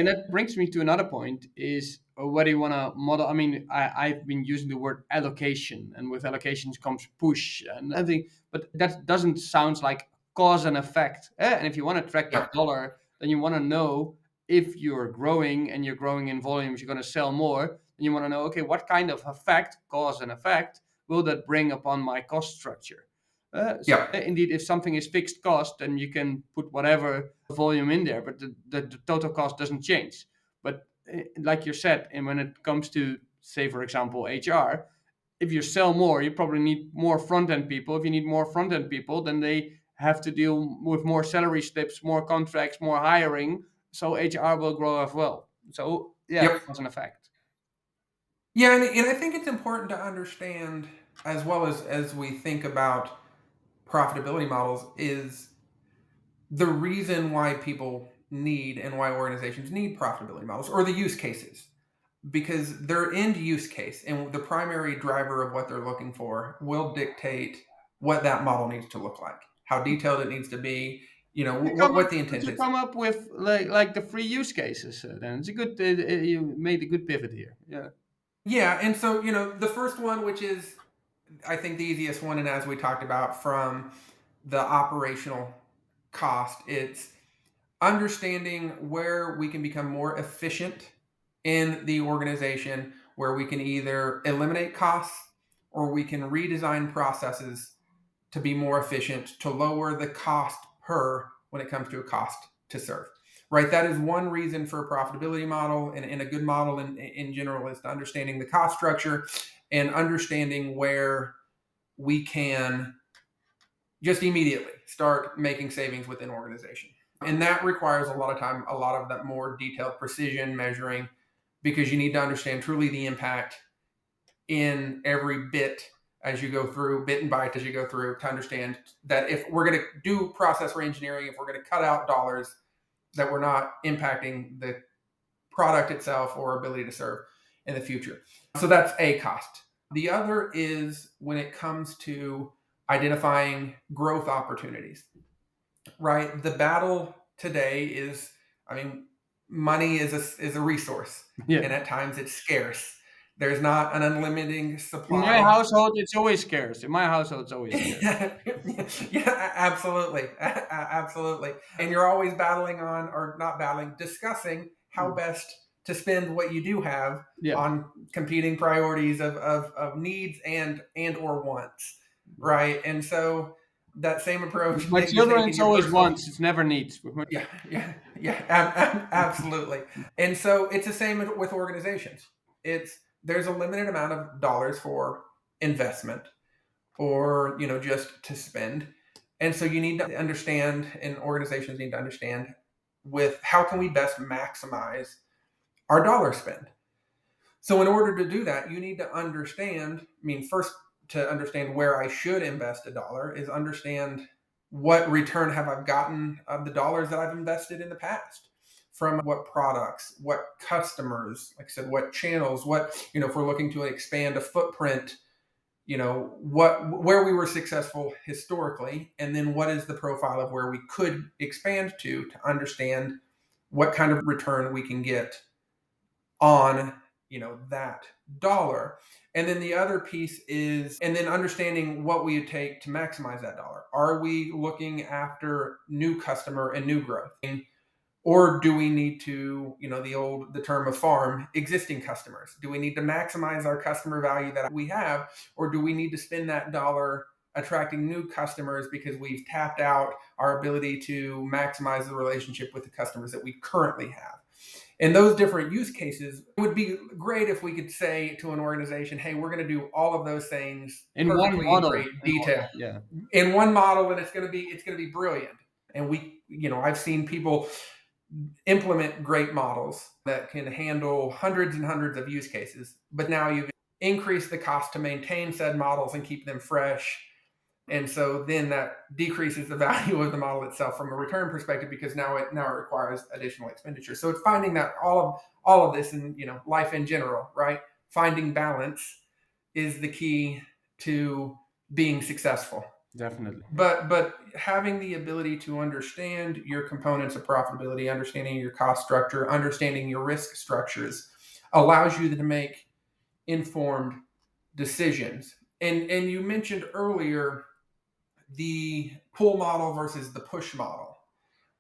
And that brings me to another point is whether you want to model. I mean, I've been using the word allocation, and with allocations comes push and everything, but that doesn't sound like cause and effect. And if you want to track Yeah. that dollar, then you want to know if you're growing and you're growing in volumes, you're going to sell more. And you want to know, okay, what kind of effect, cause and effect, will that bring upon my cost structure? Yeah. Indeed, if something is fixed cost, then you can put whatever volume in there, but the total cost doesn't change. But like you said, and when it comes to, say, for example, HR, if you sell more, you probably need more front end people. If you need more front end people, then they have to deal with more salary slips, more contracts, more hiring. So HR will grow as well. So yeah, Yep. cause and effect. Yeah, and I think it's important to understand, as well as we think about profitability models, is the reason why people need and why organizations need profitability models, or the use cases, because their end use case and the primary driver of what they're looking for will dictate what that model needs to look like, how detailed it needs to be, what the Could intent you is. come up with like the free use cases? Then it's a good. You made a good pivot here. Yeah. Yeah, and so the first one, which is I think the easiest one, and as we talked about from the operational cost, it's understanding where we can become more efficient in the organization, where we can either eliminate costs or we can redesign processes to be more efficient, to lower the cost per when it comes to a cost to serve. Right, that is one reason for a profitability model, and a good model in general is to understanding the cost structure and understanding where we can just immediately start making savings within organization. And that requires a lot of time, a lot of that more detailed precision measuring, because you need to understand truly the impact in every bit as you go through, bit and byte as you go through, to understand that if we're going to do process reengineering, if we're going to cut out dollars, that we're not impacting the product itself or ability to serve in the future. So that's a cost. The other is when it comes to identifying growth opportunities, right? The battle today is, I mean, money is a resource, Yeah. and at times it's scarce. There's not an unlimited In my supply. household, it's always scarce. In my household, it's always scarce. Yeah, absolutely, absolutely. And you're always battling on, or not battling, discussing how Mm. best to spend what you do have Yeah. on competing priorities of needs and or wants, right? And so that same approach With my that you children, take in it's your always personal. wants. It's never needs. With my Yeah, absolutely. And so it's the same with organizations. It's There's a limited amount of dollars for investment, or just to spend, and so you need to understand, and organizations need to understand, with how can we best maximize our dollar spend. So in order to do that, you need to understand, I mean, first, to understand where I should invest a dollar is understand what return have I gotten of the dollars that I've invested in the past, from what products, what customers, like I said, what channels, what, if we're looking to expand a footprint, where we were successful historically, and then what is the profile of where we could expand to understand what kind of return we can get on that dollar. And then the other piece is, and then understanding what we would take to maximize that dollar. Are we looking after new customer and new growth, or do we need to, the term of farm existing customers? Do we need to maximize our customer value that we have, or do we need to spend that dollar attracting new customers because we've tapped out our ability to maximize the relationship with the customers that we currently have? And those different use cases, it would be great if we could say to an organization, hey, we're going to do all of those things in one perfectly in model. great detail Yeah. in one model, and it's going to be brilliant. And I've seen people implement great models that can handle hundreds and hundreds of use cases, but now you've increased the cost to maintain said models and keep them fresh. And so then that decreases the value of the model itself from a return perspective, because now it requires additional expenditure. So it's finding that all of this, and life in general, right? Finding balance is the key to being successful. Definitely. But having the ability to understand your components of profitability, understanding your cost structure, understanding your risk structures allows you to make informed decisions. And you mentioned earlier the pull model versus the push model,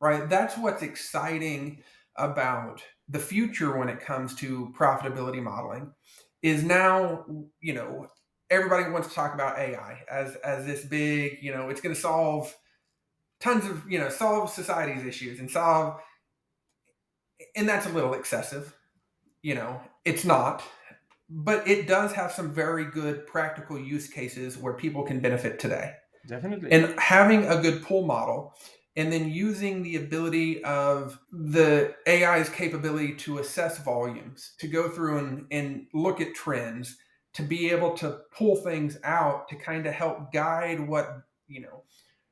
right? That's what's exciting about the future when it comes to profitability modeling is now, you know, everybody wants to talk about AI as this big, it's going to solve tons of, solve society's issues and solve, and that's a little excessive, it's not, but it does have some very good practical use cases where people can benefit today. Definitely. And having a good pull model and then using the ability of the AI's capability to assess volumes, to go through and look at trends, to be able to pull things out to kind of help guide what,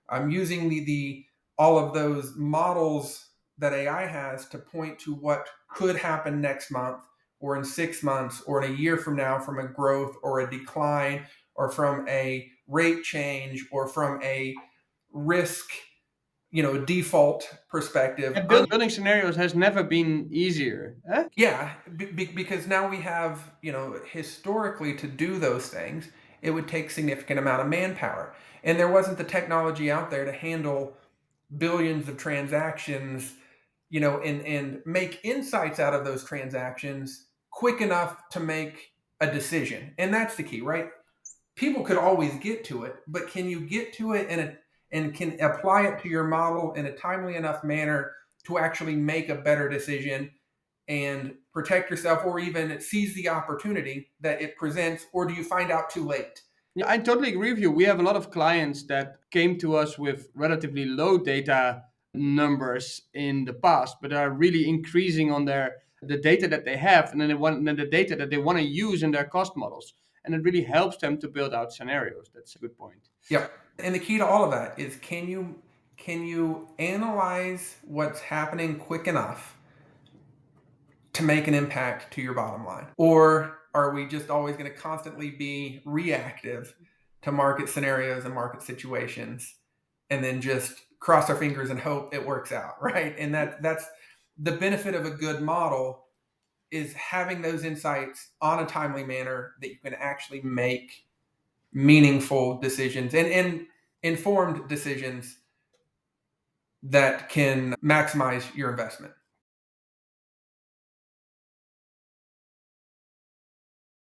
I'm using the all of those models that AI has to point to what could happen next month or in 6 months or in a year from now from a growth or a decline or from a rate change or from a risk, default perspective. And building scenarios has never been easier. Huh? Yeah, because now we have, historically to do those things, it would take significant amount of manpower. And there wasn't the technology out there to handle billions of transactions, and make insights out of those transactions quick enough to make a decision. And that's the key, right? People could always get to it, but can you get to it and can apply it to your model in a timely enough manner to actually make a better decision and protect yourself or even seize the opportunity that it presents, or do you find out too late? Yeah, I totally agree with you. We have a lot of clients that came to us with relatively low data numbers in the past, but are really increasing on the data that they have, and then the data that they want to use in their cost models, and it really helps them to build out scenarios. That's a good point. Yep. And the key to all of that is can you analyze what's happening quick enough to make an impact to your bottom line? Or are we just always going to constantly be reactive to market scenarios and market situations and then just cross our fingers and hope it works out, right? And that's the benefit of a good model is having those insights on a timely manner that you can actually make meaningful decisions and informed decisions that can maximize your investment.